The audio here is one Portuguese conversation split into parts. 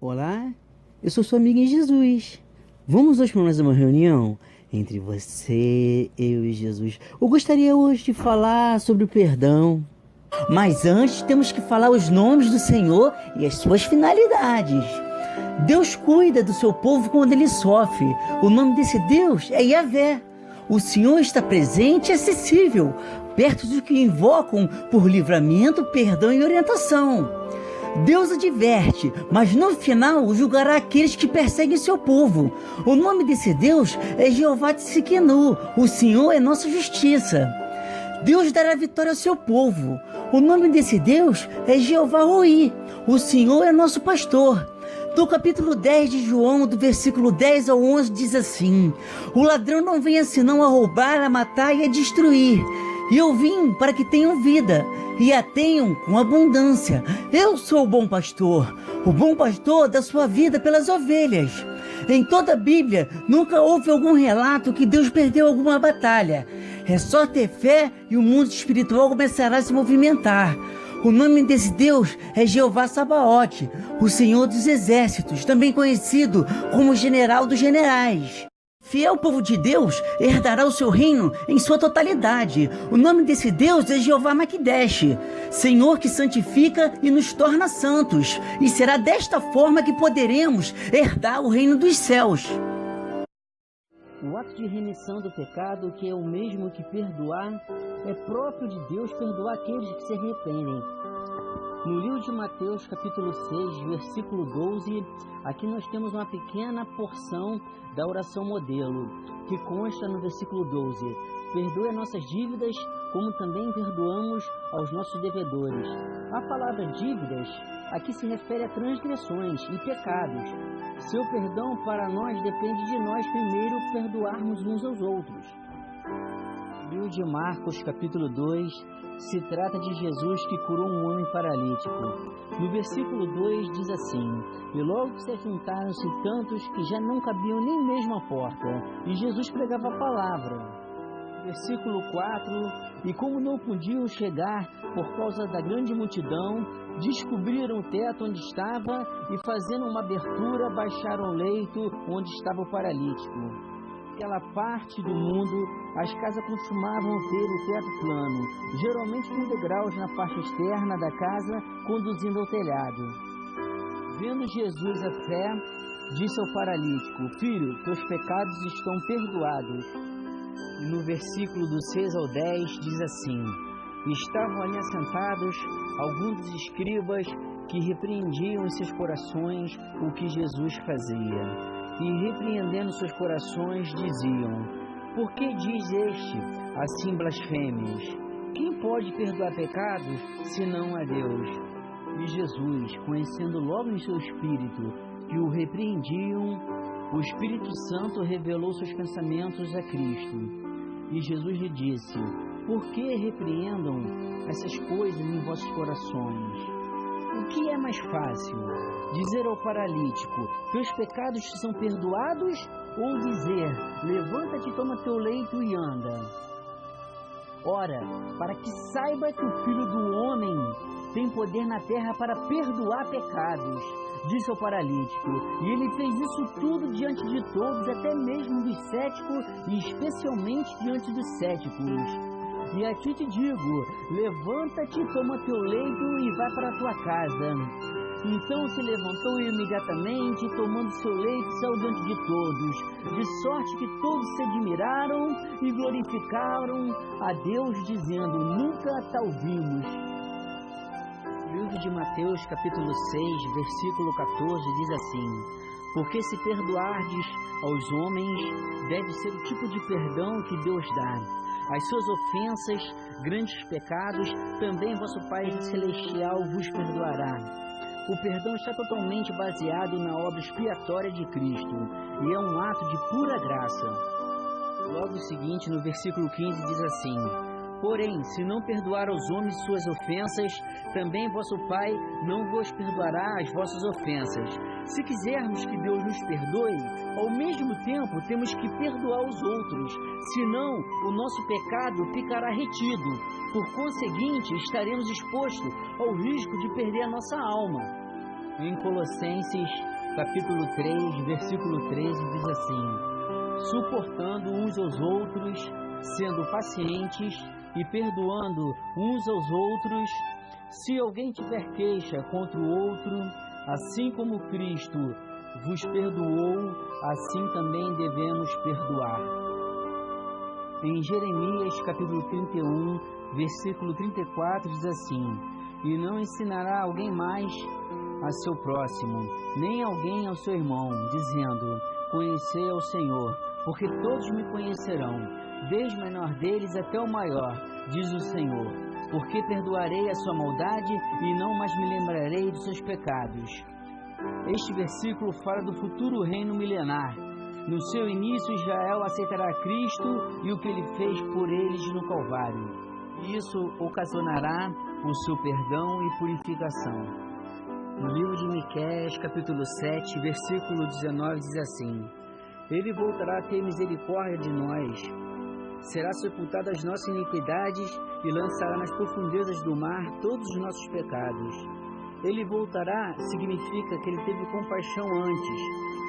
Olá, eu sou sua amiga em Jesus. Vamos hoje para mais uma reunião entre você, eu e Jesus. Eu gostaria hoje de falar sobre o perdão. Mas antes temos que falar os nomes do Senhor e as suas finalidades. Deus cuida do seu povo quando ele sofre. O nome desse Deus é Yahvé. O Senhor está presente e acessível, perto dos que invocam por livramento, perdão e orientação. Deus adverte, mas no final julgará aqueles que perseguem seu povo. O nome desse Deus é Jeová Tsidkenu. O Senhor é nossa justiça. Deus dará vitória ao seu povo. O nome desse Deus é Jeová Roi. O Senhor é nosso pastor. Do capítulo 10 de João, do versículo 10 ao 11, diz assim: o ladrão não vem senão a roubar, a matar e a destruir. E eu vim para que tenham vida, e a tenham com abundância. Eu sou o bom pastor dá sua vida pelas ovelhas. Em toda a Bíblia, nunca houve algum relato que Deus perdeu alguma batalha. É só ter fé e o mundo espiritual começará a se movimentar. O nome desse Deus é Jeová Sabaote, o Senhor dos Exércitos, também conhecido como General dos Generais. Fiel povo de Deus herdará o seu reino em sua totalidade. O nome desse Deus é Jeová Maquidesh, Senhor que santifica e nos torna santos. E será desta forma que poderemos herdar o reino dos céus. O ato de remissão do pecado, que é o mesmo que perdoar, é próprio de Deus perdoar aqueles que se arrependem. No livro de Mateus, capítulo 6, versículo 12, aqui nós temos uma pequena porção da oração modelo, que consta no versículo 12. Perdoe as nossas dívidas, como também perdoamos aos nossos devedores. A palavra dívidas aqui se refere a transgressões e pecados. Seu perdão para nós depende de nós primeiro perdoarmos uns aos outros. No livro de Marcos, capítulo 2, se trata de Jesus que curou um homem paralítico. No versículo 2 diz assim: e logo se juntaram-se tantos que já não cabiam nem mesmo à porta, e Jesus pregava a palavra. Versículo 4: e como não podiam chegar por causa da grande multidão, descobriram o teto onde estava e, fazendo uma abertura, baixaram o leito onde estava o paralítico. Naquela parte do mundo, as casas costumavam ter o teto plano, geralmente com degraus na parte externa da casa, conduzindo ao telhado. Vendo Jesus a fé, disse ao paralítico: filho, teus pecados estão perdoados. E no versículo do 6 ao 10 diz assim: estavam ali assentados alguns dos escribas que repreendiam em seus corações o que Jesus fazia. E repreendendo seus corações, diziam: por que diz este assim blasfêmias? Quem pode perdoar pecados, senão a Deus? E Jesus, conhecendo logo em seu espírito que o repreendiam, o Espírito Santo revelou seus pensamentos a Cristo. E Jesus lhe disse: por que repreendam essas coisas em vossos corações? O que é mais fácil? Dizer ao paralítico: teus pecados te são perdoados? Ou dizer: levanta-te, toma teu leito e anda? Ora, para que saiba que o Filho do Homem tem poder na terra para perdoar pecados, disse ao paralítico. E ele fez isso tudo diante de todos, até mesmo dos céticos, e especialmente diante dos céticos. E a ti te digo: levanta-te, toma teu leito e vai para a tua casa. Então se levantou imediatamente, tomando seu leito, saiu diante de todos, de sorte que todos se admiraram e glorificaram a Deus, dizendo: nunca tal vimos. O livro de Mateus, capítulo 6, versículo 14, diz assim: porque se perdoardes aos homens, deve ser o tipo de perdão que Deus dá. As suas ofensas, grandes pecados, também vosso Pai Celestial vos perdoará. O perdão está totalmente baseado na obra expiatória de Cristo e é um ato de pura graça. Logo seguinte, no versículo 15, diz assim: porém, se não perdoar aos homens suas ofensas, também vosso Pai não vos perdoará as vossas ofensas. Se quisermos que Deus nos perdoe, ao mesmo tempo temos que perdoar os outros, senão o nosso pecado ficará retido. Por conseguinte, estaremos expostos ao risco de perder a nossa alma. Em Colossenses, capítulo 3, versículo 13, diz assim: suportando uns aos outros, sendo pacientes e perdoando uns aos outros, se alguém tiver queixa contra o outro, assim como Cristo vos perdoou, assim também devemos perdoar. Em Jeremias, capítulo 31, versículo 34, diz assim: e não ensinará alguém mais a seu próximo, nem alguém ao seu irmão, dizendo: conhecei ao Senhor, porque todos me conhecerão, desde o menor deles até o maior, diz o Senhor, porque perdoarei a sua maldade e não mais me lembrarei dos seus pecados. Este versículo fala do futuro reino milenar. No seu início, Israel aceitará Cristo e o que ele fez por eles no Calvário. Isso ocasionará o seu perdão e purificação. No livro de Miqueias, capítulo 7, versículo 19, diz assim: ele voltará a ter misericórdia de nós, será sepultado as nossas iniquidades e lançará nas profundezas do mar todos os nossos pecados. Ele voltará significa que ele teve compaixão antes,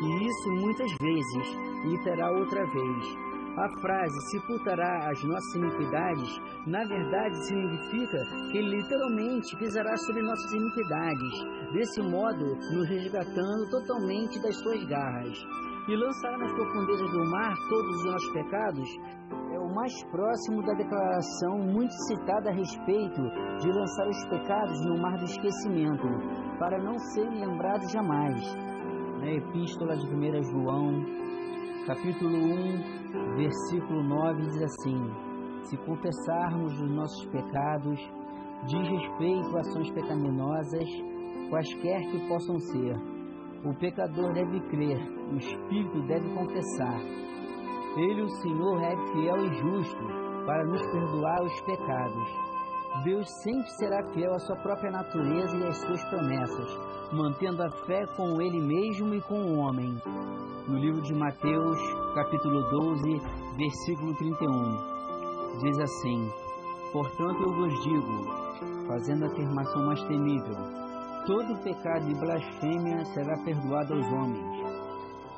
e isso muitas vezes, e terá outra vez. A frase sepultará as nossas iniquidades, na verdade significa que ele literalmente pisará sobre nossas iniquidades, desse modo nos resgatando totalmente das suas garras. E lançará nas profundezas do mar todos os nossos pecados, é o mais próximo da declaração muito citada a respeito de lançar os pecados no mar do esquecimento, para não serem lembrados jamais. Na Epístola de 1 João, capítulo 1, versículo 9, diz assim: se confessarmos os nossos pecados, diz respeito a ações pecaminosas, quaisquer que possam ser, o pecador deve crer, o Espírito deve confessar. Ele, o Senhor, é fiel e justo para nos perdoar os pecados. Deus sempre será fiel à sua própria natureza e às suas promessas, mantendo a fé com Ele mesmo e com o homem. No livro de Mateus, capítulo 12, versículo 31, diz assim: portanto eu vos digo, fazendo a afirmação mais temível, todo pecado e blasfêmia será perdoado aos homens,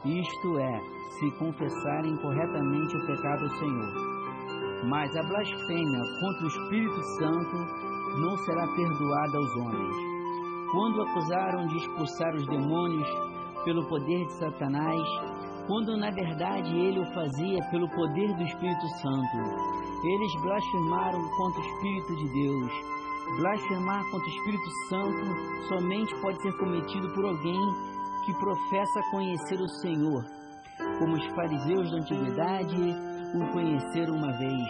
isto é, se confessarem corretamente o pecado ao Senhor. Mas a blasfêmia contra o Espírito Santo não será perdoada aos homens. Quando acusaram de expulsar os demônios pelo poder de Satanás, quando na verdade ele o fazia pelo poder do Espírito Santo, eles blasfemaram contra o Espírito de Deus. Blasfemar contra o Espírito Santo somente pode ser cometido por alguém que professa conhecer o Senhor, como os fariseus da antiguidade o conheceram uma vez,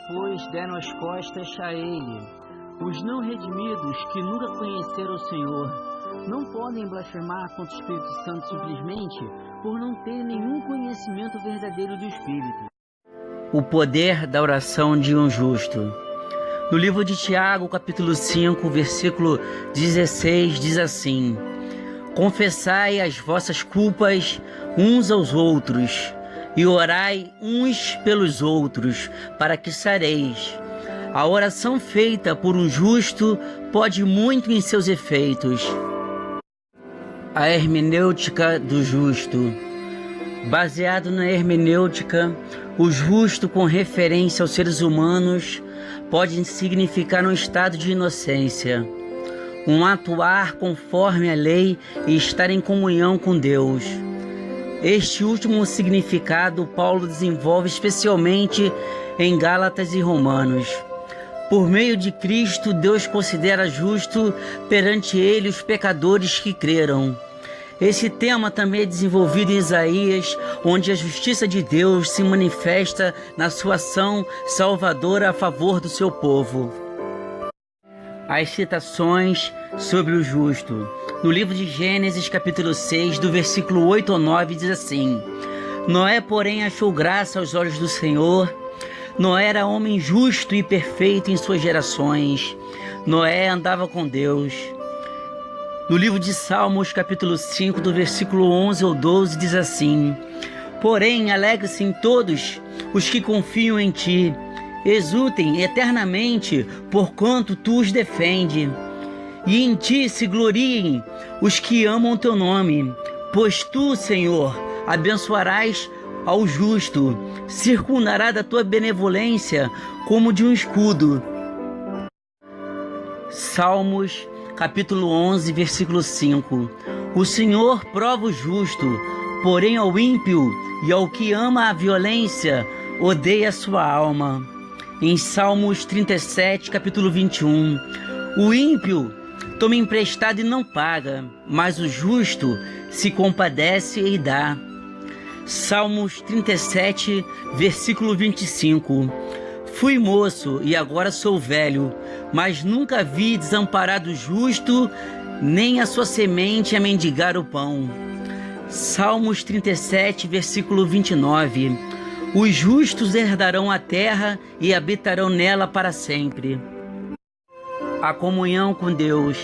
pois deram as costas a ele. Os não redimidos que nunca conheceram o Senhor não podem blasfemar contra o Espírito Santo simplesmente por não ter nenhum conhecimento verdadeiro do Espírito. O poder da oração de um justo. No livro de Tiago, capítulo 5, versículo 16, diz assim: confessai as vossas culpas uns aos outros e orai uns pelos outros, para que sareis. A oração feita por um justo pode muito em seus efeitos. A hermenêutica do justo. Baseado na hermenêutica, o justo com referência aos seres humanos pode significar um estado de inocência, um atuar conforme a lei e estar em comunhão com Deus. Este último significado Paulo desenvolve especialmente em Gálatas e Romanos. Por meio de Cristo, Deus considera justo perante ele os pecadores que creram. Esse tema também é desenvolvido em Isaías, onde a justiça de Deus se manifesta na sua ação salvadora a favor do seu povo. As citações sobre o justo. No livro de Gênesis, capítulo 6, do versículo 8 ao 9, diz assim: Noé, porém, achou graça aos olhos do Senhor. Noé era homem justo e perfeito em suas gerações. Noé andava com Deus. No livro de Salmos, capítulo 5, do versículo 11 ao 12, diz assim: Porém, alegre-se em todos os que confiam em ti, exultem eternamente, porquanto tu os defende. e em ti se gloriem os que amam teu nome. Pois tu, Senhor, abençoarás ao justo, circundará da tua benevolência como de um escudo. Salmos, capítulo 11, versículo 5. O Senhor prova o justo, porém ao ímpio e ao que ama a violência, odeia sua alma. Em Salmos 37, capítulo 21. O ímpio toma emprestado e não paga, mas o justo se compadece e dá. Salmos 37, versículo 25. Fui moço e agora sou velho, mas nunca vi desamparado o justo, nem a sua semente a mendigar o pão. Salmos 37, versículo 29. Os justos herdarão a terra e habitarão nela para sempre. A comunhão com Deus.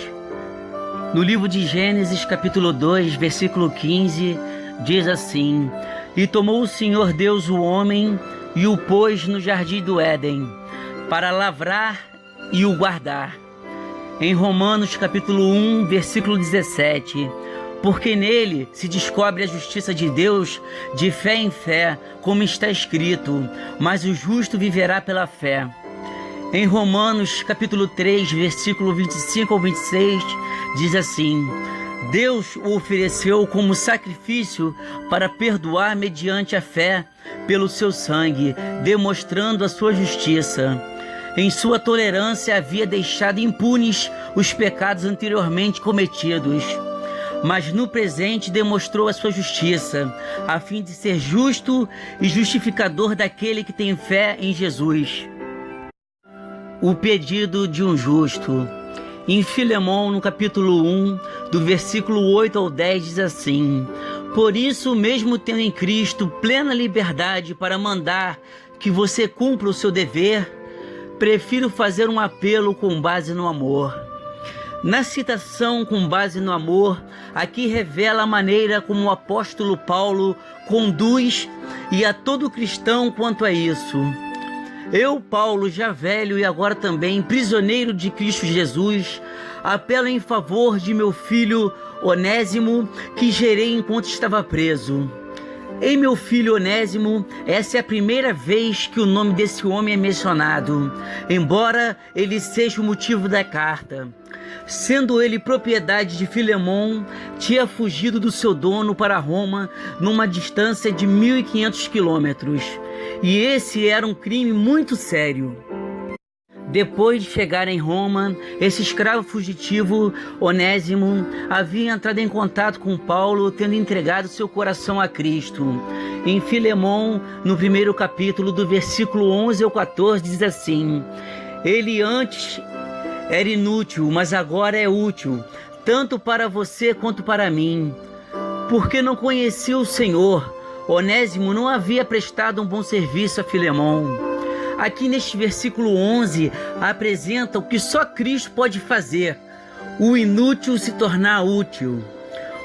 No livro de Gênesis, capítulo 2, versículo 15, diz assim: E tomou o Senhor Deus o homem e o pôs no jardim do Éden, para lavrar e o guardar. Em Romanos, capítulo 1, versículo 17: Porque nele se descobre a justiça de Deus de fé em fé, como está escrito, mas o justo viverá pela fé. Em Romanos, capítulo 3, versículo 25 ao 26, diz assim: Deus o ofereceu como sacrifício para perdoar mediante a fé pelo seu sangue, demonstrando a sua justiça. Em sua tolerância havia deixado impunes os pecados anteriormente cometidos, mas no presente demonstrou a sua justiça, a fim de ser justo e justificador daquele que tem fé em Jesus. O pedido de um justo. Em Filemão, no capítulo 1, do versículo 8 ao 10, diz assim: Por isso, mesmo tendo em Cristo plena liberdade para mandar que você cumpra o seu dever, prefiro fazer um apelo com base no amor. Na citação com base no amor, aqui revela a maneira como o apóstolo Paulo conduz e a todo cristão quanto a isso. Eu, Paulo, já velho e agora também prisioneiro de Cristo Jesus, apelo em favor de meu filho Onésimo, que gerei enquanto estava preso. Ei, meu filho Onésimo, essa é a primeira vez que o nome desse homem é mencionado, embora ele seja o motivo da carta. Sendo ele propriedade de Filemão, tinha fugido do seu dono para Roma numa distância de 1.500 quilômetros. E esse era um crime muito sério. Depois de chegar em Roma, esse escravo fugitivo, Onésimo, havia entrado em contato com Paulo, tendo entregado seu coração a Cristo. Em Filemão, no primeiro capítulo, do versículo 11 ao 14, diz assim: Ele antes era inútil, mas agora é útil, tanto para você quanto para mim. Porque não conhecia o Senhor, Onésimo não havia prestado um bom serviço a Filemão. Aqui neste versículo 11, apresenta o que só Cristo pode fazer: o inútil se tornar útil.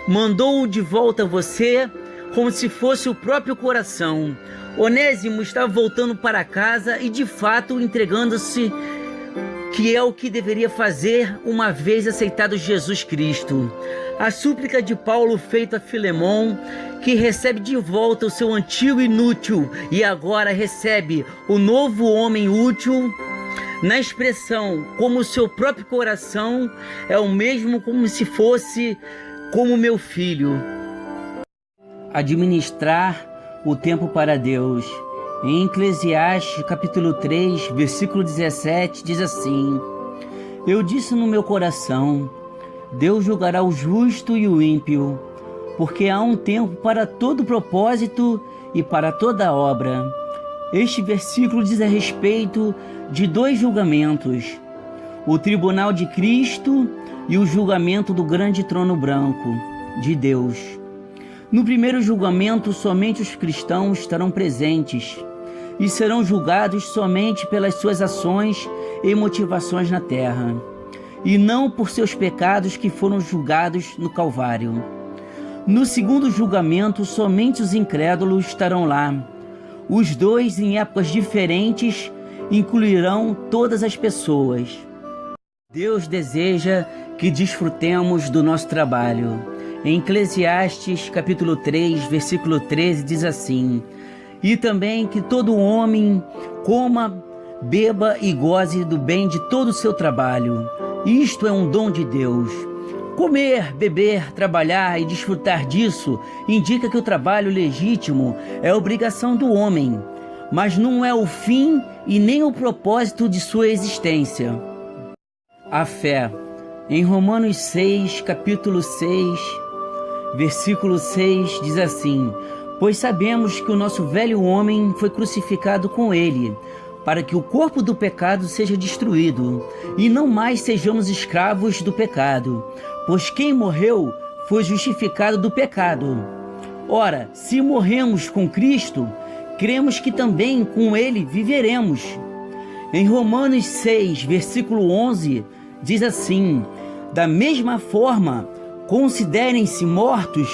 Mandou-o de volta a você como se fosse o próprio coração. Onésimo estava voltando para casa e de fato entregando-se, que é o que deveria fazer uma vez aceitado Jesus Cristo. A súplica de Paulo feita a Filemão, que recebe de volta o seu antigo inútil e agora recebe o novo homem útil, na expressão como o seu próprio coração, é o mesmo como se fosse como meu filho. Administrar o tempo para Deus. Em Eclesiastes, capítulo 3, versículo 17, diz assim: Eu disse no meu coração, Deus julgará o justo e o ímpio, porque há um tempo para todo propósito e para toda obra. Este versículo diz a respeito de dois julgamentos: o tribunal de Cristo e o julgamento do grande trono branco de Deus. No primeiro julgamento, somente os cristãos estarão presentes e serão julgados somente pelas suas ações e motivações na terra, e não por seus pecados que foram julgados no Calvário. No segundo julgamento, somente os incrédulos estarão lá. Os dois, em épocas diferentes, incluirão todas as pessoas. Deus deseja que desfrutemos do nosso trabalho. Em Eclesiastes, capítulo 3, versículo 13, diz assim: e também que todo homem coma, beba e goze do bem de todo o seu trabalho. Isto é um dom de Deus. Comer, beber, trabalhar e desfrutar disso indica que o trabalho legítimo é obrigação do homem, mas não é o fim e nem o propósito de sua existência. A fé. Em Romanos 6, capítulo 6, versículo 6, diz assim: pois sabemos que o nosso velho homem foi crucificado com ele, para que o corpo do pecado seja destruído, e não mais sejamos escravos do pecado, pois quem morreu foi justificado do pecado. Ora, se morremos com Cristo, cremos que também com ele viveremos. Em Romanos 6, versículo 11, diz assim: da mesma forma, considerem-se mortos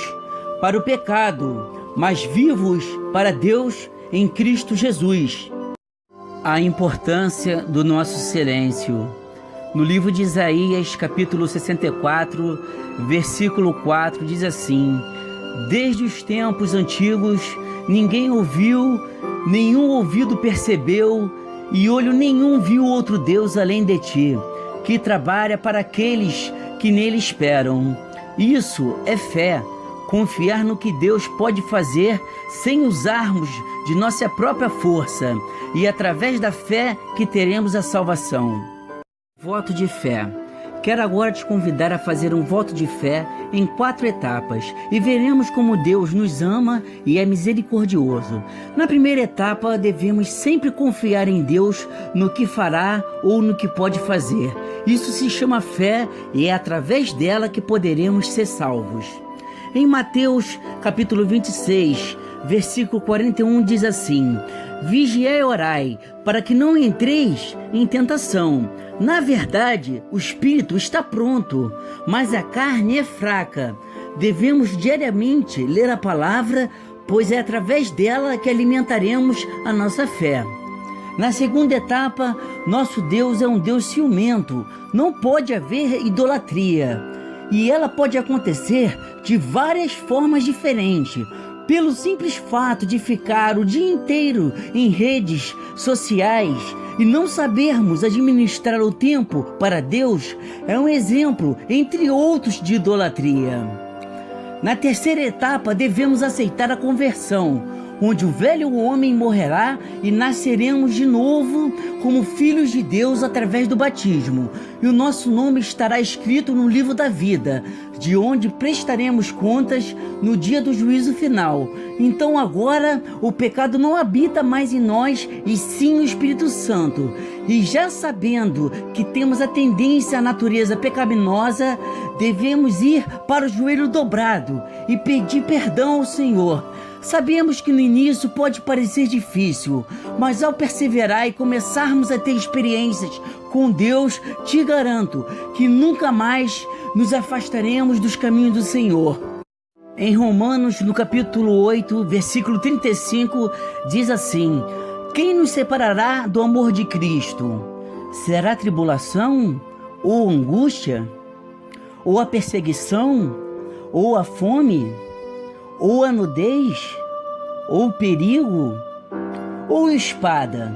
para o pecado, mas vivos para Deus em Cristo Jesus. A importância do nosso silêncio. No livro de Isaías, capítulo 64, versículo 4, diz assim: desde os tempos antigos, ninguém ouviu, nenhum ouvido percebeu, e olho nenhum viu outro Deus além de ti, que trabalha para aqueles que nele esperam. Isso é fé, confiar no que Deus pode fazer sem usarmos de nossa própria força, e através da fé que teremos a salvação. Voto de fé. Quero agora te convidar a fazer um voto de fé em 4 etapas e veremos como Deus nos ama e é misericordioso. Na primeira etapa, devemos sempre confiar em Deus no que fará ou no que pode fazer. Isso se chama fé e é através dela que poderemos ser salvos. Em Mateus, capítulo 26, versículo 41, diz assim: vigiai e orai, para que não entreis em tentação. Na verdade, o espírito está pronto, mas a carne é fraca. Devemos diariamente ler a palavra, pois é através dela que alimentaremos a nossa fé. Na segunda etapa, nosso Deus é um Deus ciumento. Não pode haver idolatria. E ela pode acontecer de várias formas diferentes. Pelo simples fato de ficar o dia inteiro em redes sociais e não sabermos administrar o tempo para Deus, é um exemplo, entre outros, de idolatria. Na terceira etapa, devemos aceitar a conversão, onde o velho homem morrerá e nasceremos de novo como filhos de Deus através do batismo, e o nosso nome estará escrito no livro da vida, de onde prestaremos contas no dia do juízo final. Então agora o pecado não habita mais em nós, e sim o Espírito Santo. E já sabendo que temos a tendência à natureza pecaminosa, devemos ir para o joelho dobrado e pedir perdão ao Senhor. Sabemos que no início pode parecer difícil, mas ao perseverar e começarmos a ter experiências com Deus, te garanto que nunca mais nos afastaremos dos caminhos do Senhor. Em Romanos, no capítulo 8, versículo 35, diz assim: quem nos separará do amor de Cristo? Será tribulação? Ou angústia? Ou a perseguição? Ou a fome? Ou a nudez, ou perigo, ou espada?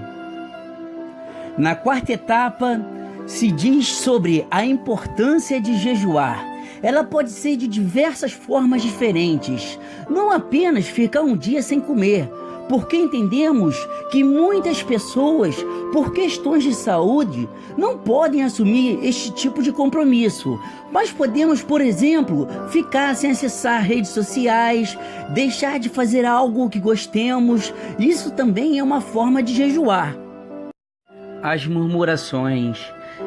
Na quarta etapa, se diz sobre a importância de jejuar. Ela pode ser de diversas formas diferentes, não apenas ficar um dia sem comer, porque entendemos que muitas pessoas, por questões de saúde, não podem assumir este tipo de compromisso. Mas podemos, por exemplo, ficar sem acessar redes sociais, deixar de fazer algo que gostemos. Isso também é uma forma de jejuar. As murmurações.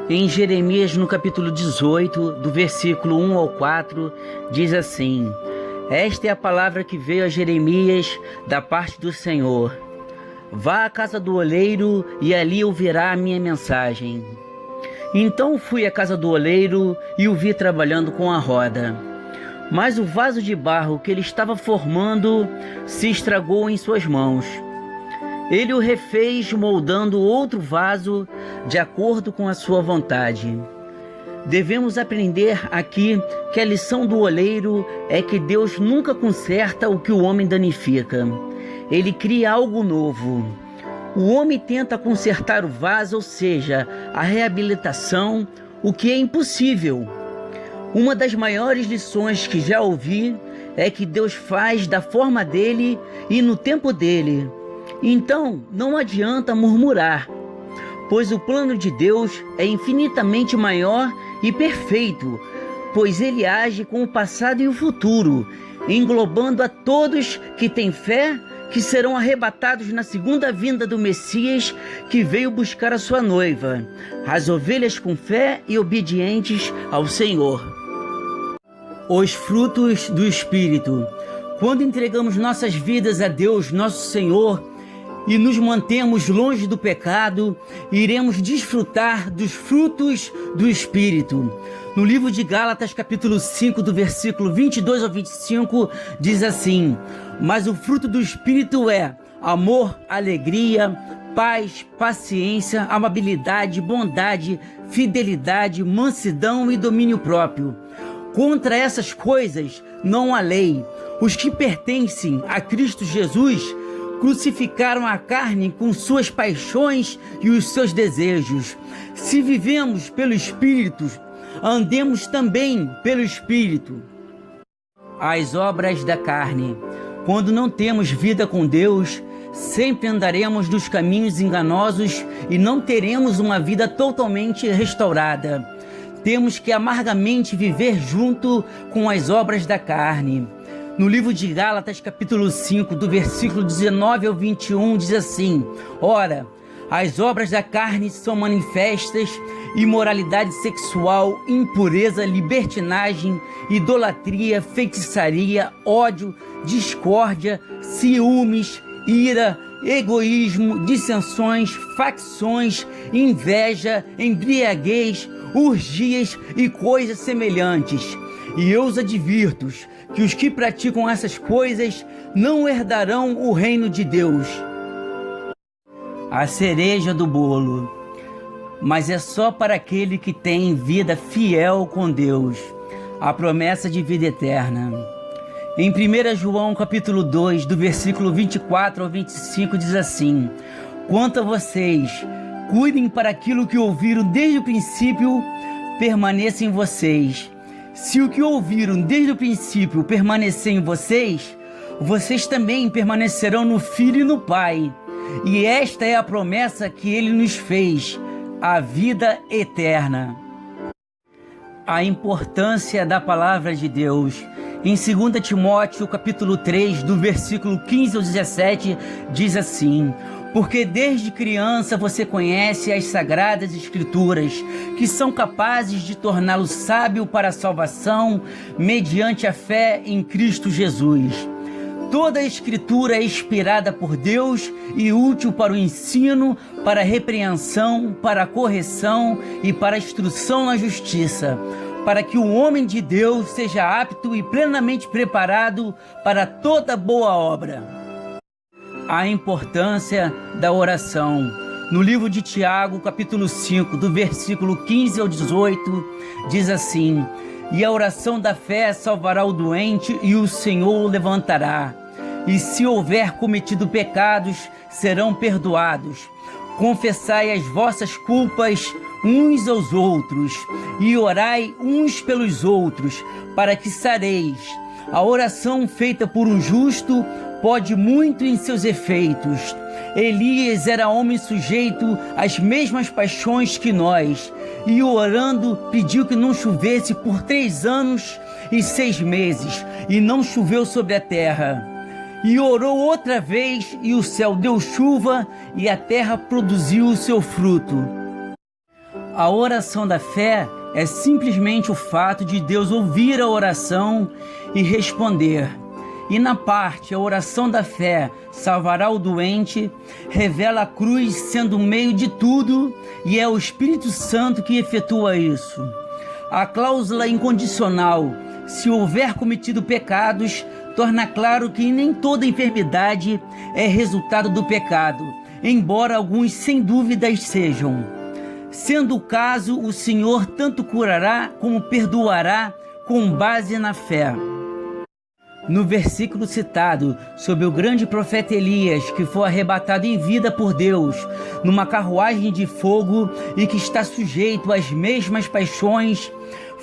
Em Jeremias, no capítulo 18, do versículo 1 ao 4, diz assim: esta é a palavra que veio a Jeremias da parte do Senhor. Vá à casa do oleiro e ali ouvirá a minha mensagem. Então fui à casa do oleiro e o vi trabalhando com a roda. Mas o vaso de barro que ele estava formando se estragou em suas mãos. Ele o refez moldando outro vaso de acordo com a sua vontade. Devemos aprender aqui que a lição do oleiro é que Deus nunca conserta o que o homem danifica. Ele cria algo novo. O homem tenta consertar o vaso, ou seja, a reabilitação, o que é impossível. Uma das maiores lições que já ouvi é que Deus faz da forma dele e no tempo dele. Então, não adianta murmurar, pois o plano de Deus é infinitamente maior e perfeito, pois ele age com o passado e o futuro, englobando a todos que têm fé, que serão arrebatados na segunda vinda do Messias, que veio buscar a sua noiva, as ovelhas com fé e obedientes ao Senhor. Os frutos do Espírito. Quando entregamos nossas vidas a Deus, nosso Senhor, e nos mantemos longe do pecado, iremos desfrutar dos frutos do Espírito. No livro de Gálatas, capítulo 5, do versículo 22 ao 25, diz assim: mas o fruto do Espírito é amor, alegria, paz, paciência, amabilidade, bondade, fidelidade, mansidão e domínio próprio. Contra essas coisas não há lei. Os que pertencem a Cristo Jesus crucificaram a carne com suas paixões e os seus desejos. Se vivemos pelo Espírito, andemos também pelo Espírito. As obras da carne. Quando não temos vida com Deus, sempre andaremos nos caminhos enganosos e não teremos uma vida totalmente restaurada. Temos que amargamente viver junto com as obras da carne. No livro de Gálatas, capítulo 5, do versículo 19 ao 21, diz assim: ora, as obras da carne são manifestas: imoralidade sexual, impureza, libertinagem, idolatria, feitiçaria, ódio, discórdia, ciúmes, ira, egoísmo, dissensões, facções, inveja, embriaguez, orgias e coisas semelhantes. E eu os advirto que os que praticam essas coisas não herdarão o reino de Deus. A cereja do bolo. Mas é só para aquele que tem vida fiel com Deus, a promessa de vida eterna. Em 1 João capítulo 2, do versículo 24 ao 25, diz assim: quanto a vocês, cuidem para aquilo que ouviram desde o princípio permaneça em vocês. Se o que ouviram desde o princípio permanecer em vocês, vocês também permanecerão no Filho e no Pai. E esta é a promessa que ele nos fez, a vida eterna. A importância da palavra de Deus. Em 2 Timóteo, capítulo 3, do versículo 15 ao 17, diz assim: porque desde criança você conhece as sagradas escrituras, que são capazes de torná-lo sábio para a salvação, mediante a fé em Cristo Jesus. Toda a escritura é inspirada por Deus e útil para o ensino, para a repreensão, para a correção e para a instrução na justiça, para que o homem de Deus seja apto e plenamente preparado para toda boa obra. A importância da oração. No livro de Tiago, capítulo 5, do versículo 15 ao 18, diz assim: e a oração da fé salvará o doente e o Senhor o levantará. E se houver cometido pecados, serão perdoados. Confessai as vossas culpas uns aos outros e orai uns pelos outros, para que sareis. A oração feita por um justo pode muito em seus efeitos. Elias era homem sujeito às mesmas paixões que nós, e orando pediu que não chovesse por 3 anos e 6 meses, e não choveu sobre a terra. E orou outra vez, e o céu deu chuva, e a terra produziu o seu fruto. A oração da fé é simplesmente o fato de Deus ouvir a oração e responder. E na parte, a oração da fé salvará o doente, revela a cruz sendo o meio de tudo, e é o Espírito Santo que efetua isso. A cláusula incondicional, se houver cometido pecados, torna claro que nem toda enfermidade é resultado do pecado, embora alguns sem dúvidas sejam. Sendo o caso, o Senhor tanto curará como perdoará com base na fé. No versículo citado, sobre o grande profeta Elias, que foi arrebatado em vida por Deus, numa carruagem de fogo e que está sujeito às mesmas paixões,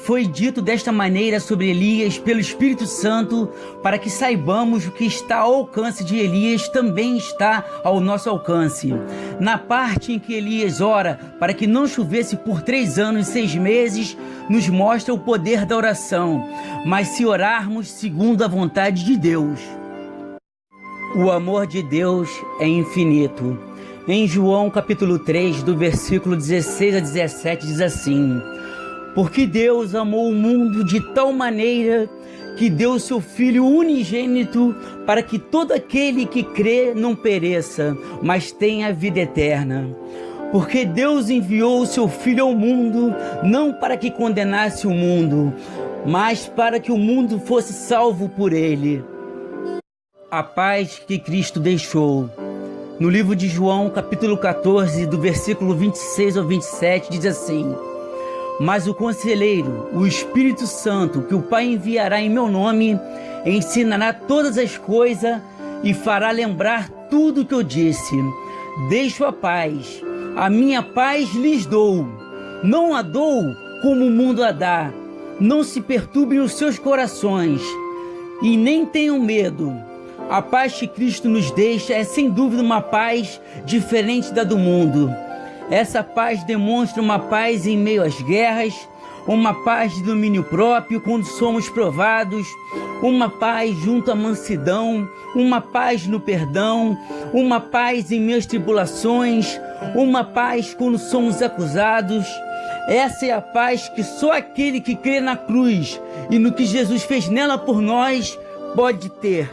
foi dito desta maneira sobre Elias pelo Espírito Santo, para que saibamos o que está ao alcance de Elias também está ao nosso alcance. Na parte em que Elias ora para que não chovesse por 3 anos e 6 meses, nos mostra o poder da oração, mas se orarmos segundo a vontade de Deus. O amor de Deus é infinito. Em João capítulo 3, do versículo 16 a 17, diz assim: porque Deus amou o mundo de tal maneira que deu o seu Filho unigênito para que todo aquele que crê não pereça, mas tenha vida eterna. Porque Deus enviou o seu Filho ao mundo, não para que condenasse o mundo, mas para que o mundo fosse salvo por ele. A paz que Cristo deixou. No livro de João, capítulo 14, do versículo 26 ao 27, diz assim: mas o Conselheiro, o Espírito Santo, que o Pai enviará em meu nome, ensinará todas as coisas e fará lembrar tudo o que eu disse. Deixo a paz, a minha paz lhes dou. Não a dou como o mundo a dá. Não se perturbem os seus corações e nem tenham medo. A paz que Cristo nos deixa é sem dúvida uma paz diferente da do mundo. Essa paz demonstra uma paz em meio às guerras, uma paz de domínio próprio quando somos provados, uma paz junto à mansidão, uma paz no perdão, uma paz em meio às tribulações, uma paz quando somos acusados. Essa é a paz que só aquele que crê na cruz e no que Jesus fez nela por nós pode ter.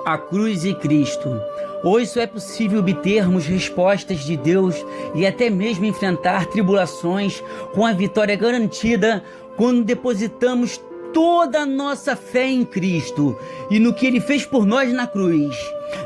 A cruz e Cristo. Hoje só é possível obtermos respostas de Deus e até mesmo enfrentar tribulações com a vitória garantida quando depositamos toda a nossa fé em Cristo e no que Ele fez por nós na cruz,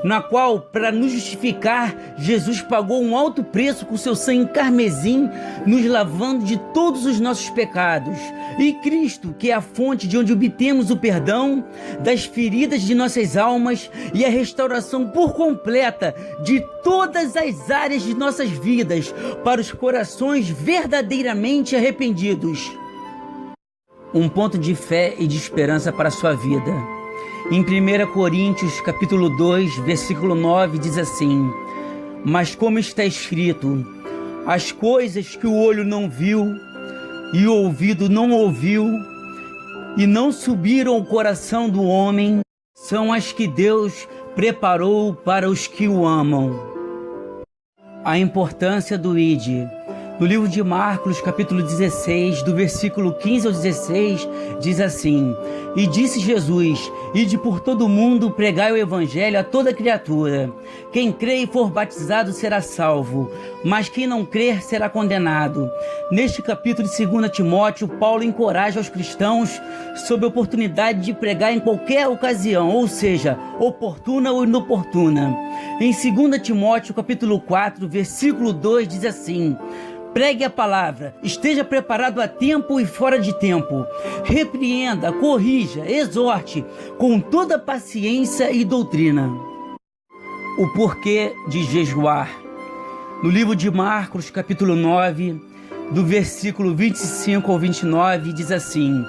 na qual, para nos justificar, Jesus pagou um alto preço com seu sangue carmesim, nos lavando de todos os nossos pecados. E Cristo, que é a fonte de onde obtemos o perdão das feridas de nossas almas e a restauração por completa de todas as áreas de nossas vidas para os corações verdadeiramente arrependidos. Um ponto de fé e de esperança para a sua vida. Em 1 Coríntios, capítulo 2, versículo 9, diz assim: mas como está escrito, as coisas que o olho não viu e o ouvido não ouviu e não subiram ao coração do homem, são as que Deus preparou para os que o amam. A importância do ID. No livro de Marcos, capítulo 16, do versículo 15 ao 16, diz assim: e disse Jesus: ide por todo o mundo, pregai o evangelho a toda criatura. Quem crê e for batizado será salvo, mas quem não crer será condenado. Neste capítulo de 2 Timóteo, Paulo encoraja os cristãos sobre a oportunidade de pregar em qualquer ocasião, ou seja, oportuna ou inoportuna. Em 2 Timóteo, capítulo 4, versículo 2, diz assim: pregue a palavra, esteja preparado a tempo e fora de tempo. Repreenda, corrija, exorte com toda paciência e doutrina. O porquê de jejuar. No livro de Marcos, capítulo 9, do versículo 25 ao 29, diz assim: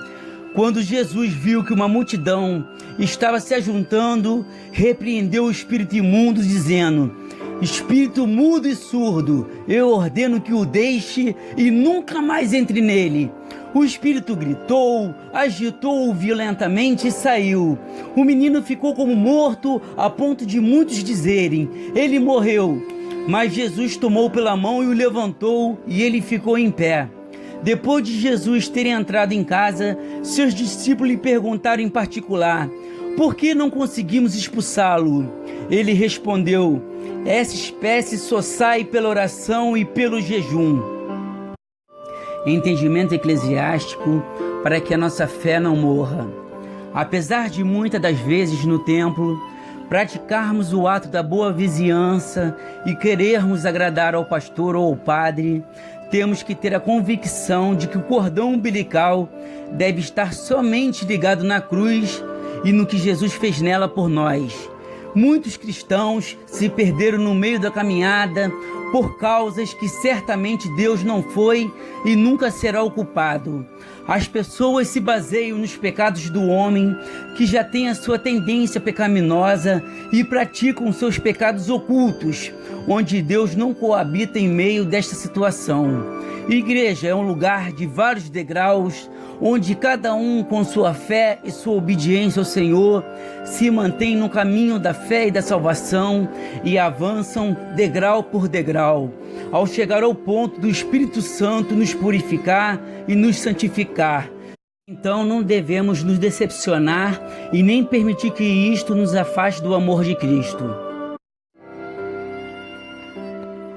quando Jesus viu que uma multidão estava se ajuntando, repreendeu o espírito imundo, dizendo: espírito mudo e surdo, eu ordeno que o deixe e nunca mais entre nele. O espírito gritou, agitou-o violentamente e saiu. O menino ficou como morto, a ponto de muitos dizerem: ele morreu. Mas Jesus tomou pela mão e o levantou, e ele ficou em pé. Depois de Jesus ter entrado em casa, seus discípulos lhe perguntaram em particular: por que não conseguimos expulsá-lo? Ele respondeu: essa espécie só sai pela oração e pelo jejum. Entendimento eclesiástico para que a nossa fé não morra. Apesar de muitas das vezes no templo praticarmos o ato da boa vizinhança e querermos agradar ao pastor ou ao padre, temos que ter a convicção de que o cordão umbilical deve estar somente ligado na cruz e no que Jesus fez nela por nós. Muitos cristãos se perderam no meio da caminhada por causas que certamente Deus não foi e nunca será o culpado. As pessoas se baseiam nos pecados do homem, que já tem a sua tendência pecaminosa, e praticam seus pecados ocultos, onde Deus não coabita em meio desta situação. Igreja é um lugar de vários degraus, onde cada um, com sua fé e sua obediência ao Senhor, se mantém no caminho da fé e da salvação e avançam degrau por degrau, ao chegar ao ponto do Espírito Santo nos purificar e nos santificar. Então não devemos nos decepcionar e nem permitir que isto nos afaste do amor de Cristo.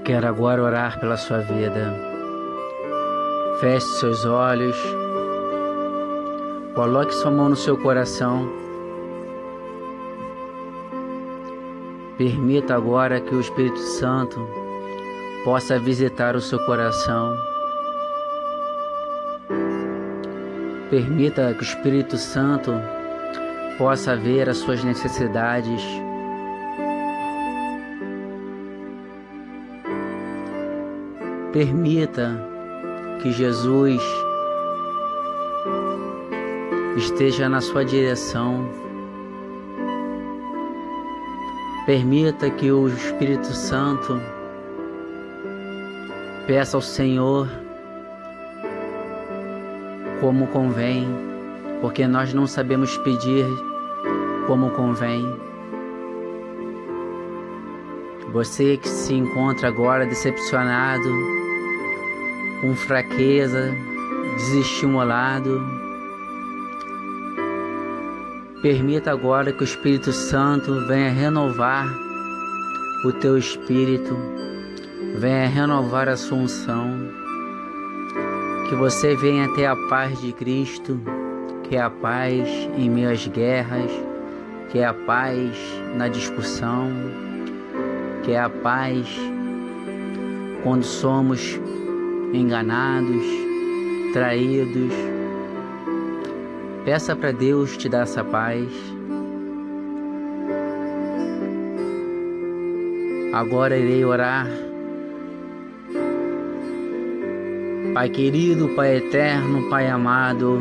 Quero agora orar pela sua vida. Feche seus olhos. Coloque sua mão no seu coração. Permita agora que o Espírito Santo possa visitar o seu coração. Permita que o Espírito Santo possa ver as suas necessidades. Permita que Jesus esteja na sua direção. Permita que o Espírito Santo peça ao Senhor como convém, porque nós não sabemos pedir como convém. Você que se encontra agora decepcionado, com fraqueza, desestimulado, permita agora que o Espírito Santo venha renovar o teu espírito, venha renovar a sua unção, que você venha ter a paz de Cristo, que é a paz em meio às guerras, que é a paz na discussão, que é a paz quando somos enganados, traídos. Peça para Deus te dar essa paz. Agora irei orar. Pai querido, Pai eterno, Pai amado.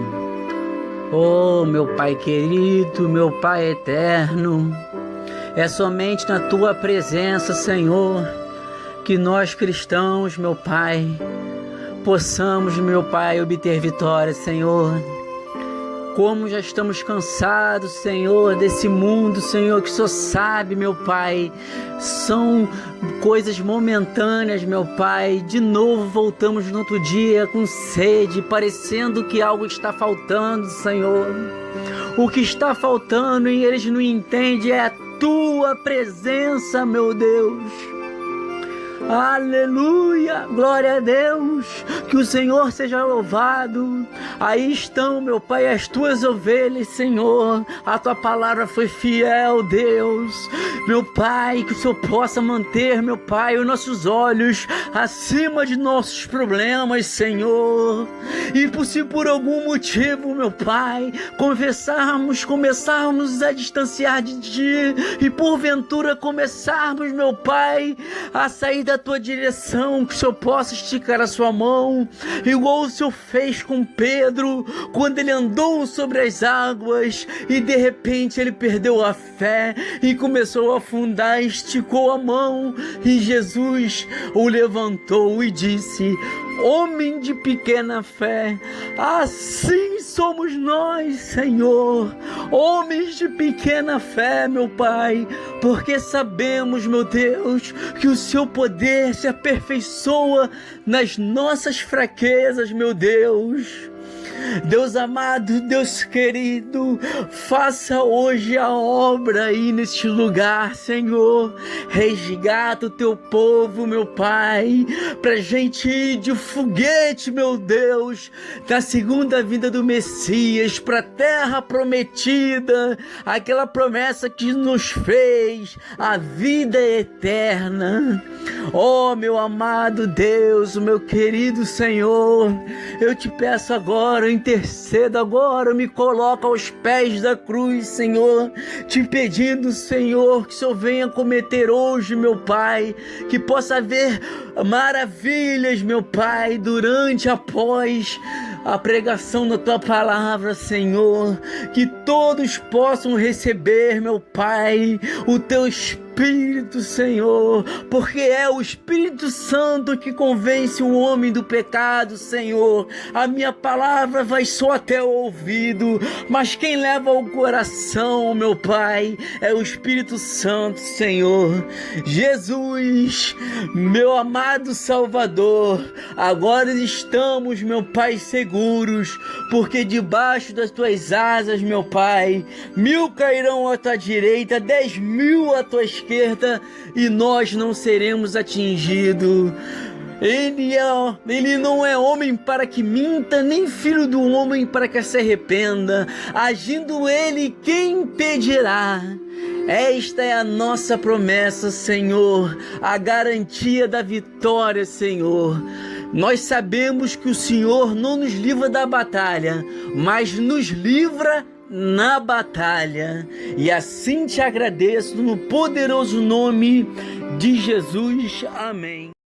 Oh, meu Pai querido, meu Pai eterno. É somente na Tua presença, Senhor, que nós cristãos, meu Pai, possamos, meu Pai, obter vitória, Senhor. Como já estamos cansados, Senhor, desse mundo, Senhor, que só sabe, meu Pai, são coisas momentâneas, meu Pai. De novo voltamos no outro dia com sede, parecendo que algo está faltando, Senhor. O que está faltando e eles não entendem é a Tua presença, meu Deus. Aleluia, glória a Deus, que o Senhor seja louvado. Aí estão, meu Pai, as Tuas ovelhas, Senhor. A Tua palavra foi fiel, Deus. Meu Pai, que o Senhor possa manter, meu Pai, os nossos olhos acima de nossos problemas, Senhor. E se por algum motivo, meu Pai, começarmos a distanciar de Ti, e porventura começarmos, meu Pai, a sair da Tua direção, que o Senhor possa esticar a Sua mão, igual o Senhor fez com Pedro, quando ele andou sobre as águas, e de repente ele perdeu a fé, e começou a afundar, esticou a mão, e Jesus o levantou e disse: homem de pequena fé, assim somos nós, Senhor, homens de pequena fé, meu Pai, porque sabemos, meu Deus, que o Seu poder se aperfeiçoa nas nossas fraquezas, meu Deus. Deus amado, Deus querido, faça hoje a obra aí neste lugar, Senhor. Resgata o teu povo, meu Pai, pra gente ir de foguete, meu Deus, da segunda vinda do Messias, pra terra prometida, aquela promessa que nos fez, a vida eterna. Oh, meu amado Deus, meu querido Senhor, eu te peço agora, eu intercedo agora, me coloco aos pés da cruz, Senhor, te pedindo, Senhor, que o Senhor venha cometer hoje, meu Pai, que possa haver maravilhas, meu Pai, durante, após a pregação da Tua Palavra, Senhor, que todos possam receber, meu Pai, o Teu Espírito, Senhor, porque é o Espírito Santo que convence o homem do pecado, Senhor. A minha palavra vai só até o ouvido, mas quem leva ao coração, meu Pai, é o Espírito Santo, Senhor. Jesus, meu amado Salvador, agora estamos, meu Pai, seguros, porque debaixo das Tuas asas, meu Pai, 1000 cairão à Tua direita, 10.000 à Tua esquerda, e nós não seremos atingidos. Ele não é homem para que minta, nem filho do homem para que se arrependa. Agindo ele, quem impedirá? Esta é a nossa promessa, Senhor, a garantia da vitória, Senhor. Nós sabemos que o Senhor não nos livra da batalha, mas nos livra na batalha. E assim te agradeço no poderoso nome de Jesus. Amém.